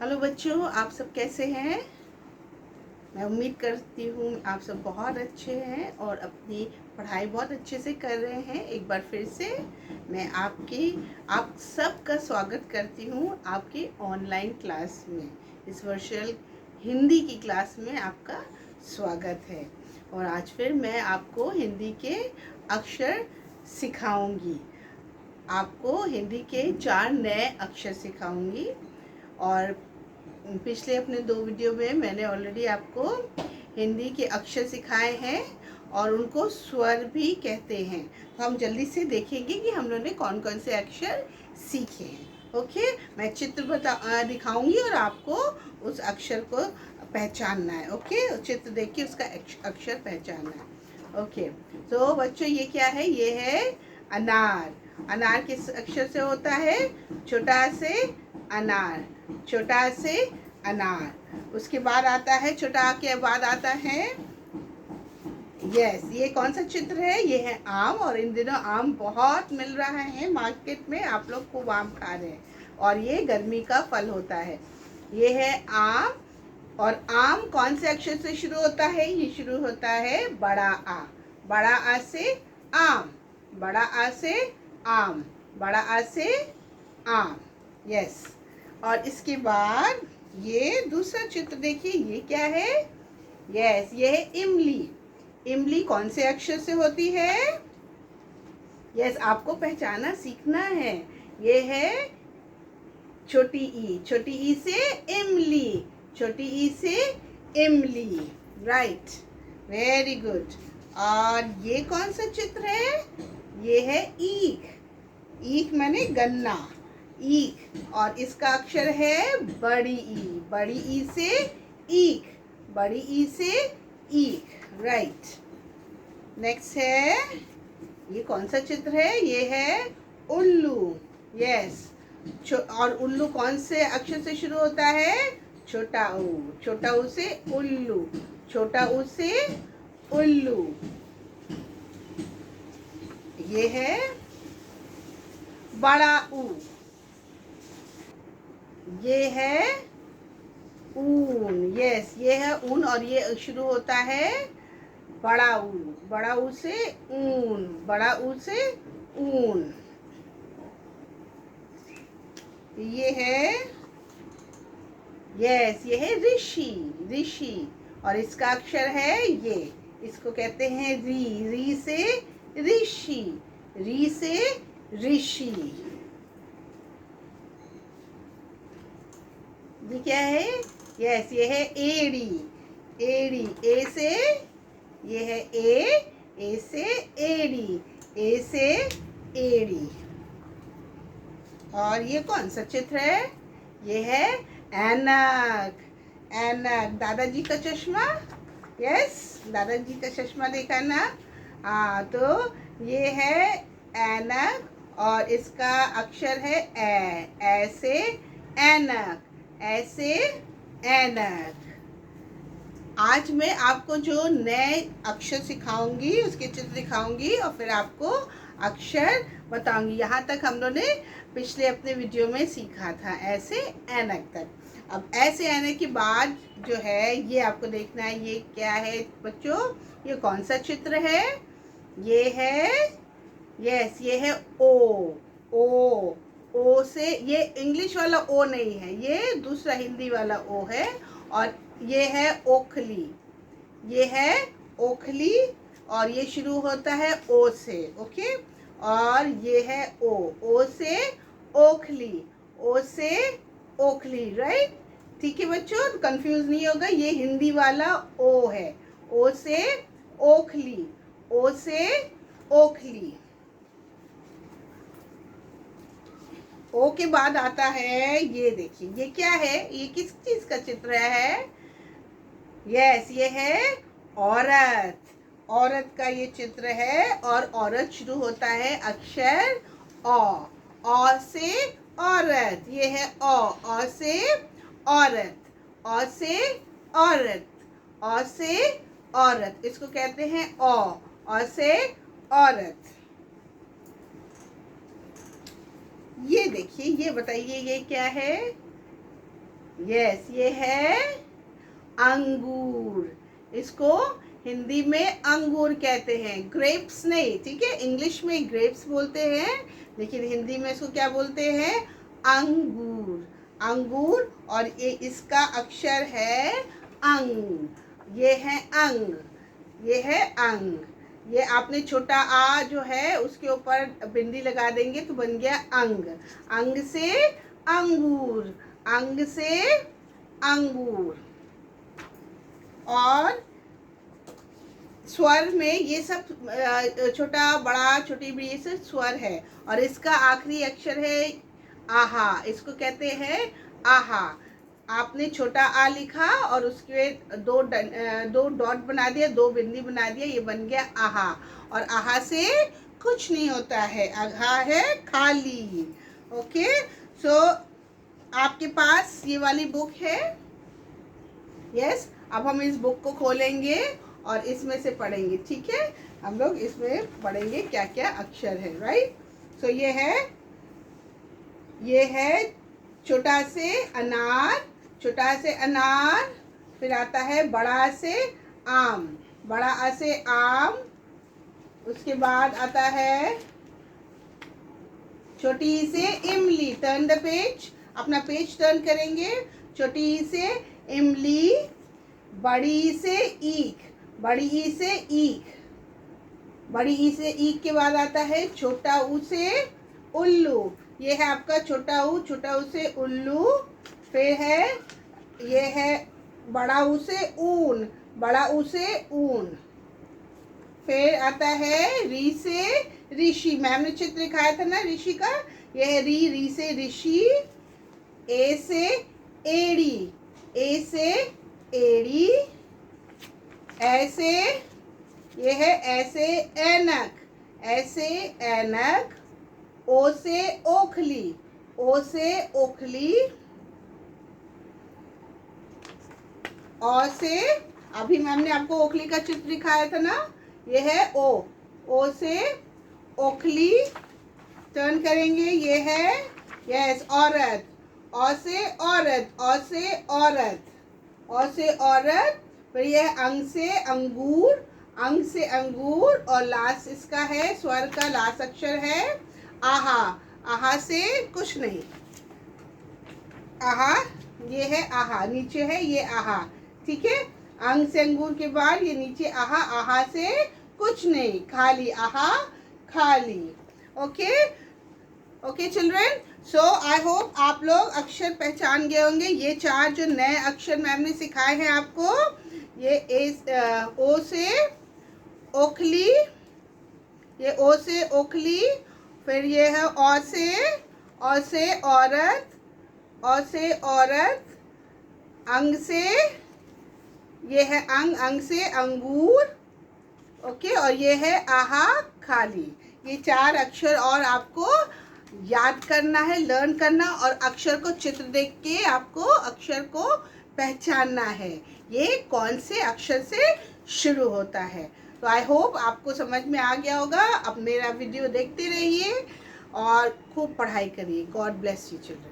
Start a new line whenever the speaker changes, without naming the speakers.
Hello बच्चों, आप सब कैसे हैं। मैं उम्मीद करती हूँ आप सब बहुत अच्छे हैं और अपनी पढ़ाई बहुत अच्छे से कर रहे हैं। एक बार फिर से मैं आप सबका स्वागत करती हूँ आपकी ऑनलाइन क्लास में। इस वर्चुअल हिंदी की क्लास में आपका स्वागत है। और आज फिर मैं आपको हिंदी के अक्षर सिखाऊंगी। आपको हिंदी के 4 नए अक्षर सिखाऊंगी। और पिछले अपने 2 वीडियो में मैंने ऑलरेडी आपको हिंदी के अक्षर सिखाए हैं और उनको स्वर भी कहते हैं। तो हम जल्दी से देखेंगे कि हम लोगों ने कौन कौन से अक्षर सीखे हैं। ओके, मैं चित्र दिखाऊंगी और आपको उस अक्षर को पहचानना है। ओके, चित्र देख के उसका अक्षर पहचानना है। ओके, तो बच्चों ये क्या है? ये है अनार। अनार किस अक्षर से होता है? छोटा से अनार, छोटा से अनार। उसके बाद आता है, छोटा आ के बाद आता है ये कौन सा चित्र है? ये है आम। और इन दिनों आम बहुत मिल रहा है मार्केट में, आप लोग खूब आम खा रहे हैं और ये गर्मी का फल होता है। ये है आम। और आम कौन से अक्षर से शुरू होता है? ये शुरू होता है बड़ा आ। बड़ा आ से आम, बड़ा आ से आम, बड़ा आ से आम। यस। और इसके बाद ये दूसरा चित्र देखिए, ये क्या है? यस, ये है इमली। इमली कौन से अक्षर से होती है? यस, आपको पहचाना सीखना है। ये है छोटी ई। छोटी ई से इमली, छोटी ई से इमली। Right, very good. और ये कौन सा चित्र है? ये है ईख। ईख माने गन्ना, ईख। और इसका अक्षर है बड़ी ई। बड़ी ई से ईख, बड़ी ई से ईख। राइट। नेक्स्ट है, ये कौन सा चित्र है? ये है उल्लू। यस। और उल्लू कौन से अक्षर से शुरू होता है? छोटा ऊ। छोटा ऊ से उल्लू, छोटा ऊ से उल्लू। ये है बड़ा ऊ। ये है ऊन। यस, ये है ऊन और ये शुरू होता है बड़ा ऊ। बड़ा ऊ से ऊन, बड़ा ऊ से ऊन। ये है ये है ऋषि। ऋषि। और इसका अक्षर है ये, इसको कहते हैं री। री से ऋषि, री से ऋषि। ये क्या है? यस, ये है एड़ी। एड़ी, ए से, ये है ए से एड़ी, ए से एड़ी। और ये कौन सा चित्र है? ये है ऐनक। ऐनक, दादाजी का चश्मा। यस, दादाजी का चश्मा देखा ना? हाँ, तो ये है ऐनक और इसका अक्षर है ए। ऐसे ऐनक, ऐसे ऐनक। आज मैं आपको जो नए अक्षर सिखाऊंगी उसके चित्र दिखाऊंगी और फिर आपको अक्षर बताऊंगी। यहाँ तक हम लोगों ने पिछले अपने वीडियो में सीखा था, ऐसे ऐनक तक। अब ऐसे ऐनक के बाद जो है ये आपको देखना है। ये क्या है बच्चों? ये कौन सा चित्र है? ये है, यस, ये है ओ। ओ, ओ से, ये इंग्लिश वाला ओ नहीं है, ये दूसरा हिंदी वाला ओ है। और ये है ओखली। ये है ओखली और ये शुरू होता है ओ से। ओके। और ये है ओ। ओ से ओखली, ओ से ओखली। राइट। ठीक है बच्चों, कंफ्यूज नहीं होगा, ये हिंदी वाला ओ है। ओ से ओखली, ओ से ओखली। ओ के बाद आता है, ये देखिए, ये क्या है? ये किस चीज का चित्र है? यस, ये है औरत। औरत का ये चित्र है और औरत शुरू होता है अक्षर औ। औ से औरत, ये है औ से औरत, औ से औरत, औ से औरत। इसको कहते हैं औ से औरत। ये देखिए, ये बताइए ये क्या है? यस, ये है अंगूर। इसको हिंदी में अंगूर कहते हैं, ग्रेप्स नहीं, ठीक है। इंग्लिश में ग्रेप्स बोलते हैं, लेकिन हिंदी में इसको क्या बोलते हैं? अंगूर। अंगूर, और ये इसका अक्षर है अंग। ये है अंग, ये है अंग। ये आपने छोटा आ जो है उसके ऊपर बिंदी लगा देंगे तो बन गया अंग। अंग से अंगूर, अंग से अंगूर। और स्वर में ये सब छोटा बड़ा छोटी बड़ी ये सब स्वर है। और इसका आखिरी अक्षर है आहा, इसको कहते हैं आहा। आपने छोटा आ लिखा और उसके दो डॉट बना दिया, दो बिंदी बना दिया, ये बन गया आहा। और आहा से कुछ नहीं होता है, आहा है खाली। ओके, सो आपके पास ये वाली बुक है। यस, अब हम इस बुक को खोलेंगे और इसमें से पढ़ेंगे, ठीक है। हम लोग इसमें पढ़ेंगे क्या क्या अक्षर है, राइट। सो ये है छोटा से अनार, छोटा से अनार। फिर आता है बड़ा से आम, बड़ा आ से आम। उसके बाद आता है छोटी से इमली। टर्न द पेज, अपना पेज टर्न करेंगे। छोटी से इमली। बड़ी से ईख, बड़ी ई से ईख, बड़ी ई से ईख के बाद आता है छोटा ऊ से उल्लू। ये है आपका छोटा ऊ से उल्लू। फिर है ये है बड़ा ऊ से ऊन, बड़ा ऊ से ऊन। फिर आता है री से ऋषि। मैम ने चित्र दिखाया था ना ऋषि का, यह है री से ऋषि। ए से एड़ी, ए से एड़ी। ऐसे ये है ऐसे ऐनक, ऐसे ऐनक। ओ से ओखली, ओ से ओखली। औ से, अभी मैम ने आपको ओखली का चित्र दिखाया था ना, ये है ओ से ओखली। टर्न करेंगे, ये है यस औरत। औ से औरत, औ से औरत, औ से औरत। फिर ये है अंग से अंगूर, अंग से अंगूर। और लास्ट इसका है स्वर का लास्ट अक्षर है आहा, आहा से कुछ नहीं, आहा। ये है आहा, नीचे है ये आहा, ठीक है। अंग से अंगूर के बाद ये नीचे आहा, आहा से कुछ नहीं, खाली, आहा खाली। Okay okay children, so I hope आप लोग अक्षर पहचान गए होंगे। ये 4 जो नए अक्षर मैम ने सिखाए हैं आपको, ये ओ से ओखली, ये ओ से ओखली। फिर ये है औ से औरत, औ से औरत। अंग से ये है अंग, अंग से अंगूर। ओके, और ये है आहा खाली। ये 4 अक्षर और आपको याद करना है, लर्न करना, और अक्षर को चित्र देख के आपको अक्षर को पहचानना है, ये कौन से अक्षर से शुरू होता है। तो आई होप आपको समझ में आ गया होगा। अब मेरा वीडियो देखते रहिए और खूब पढ़ाई करिए। God bless you children.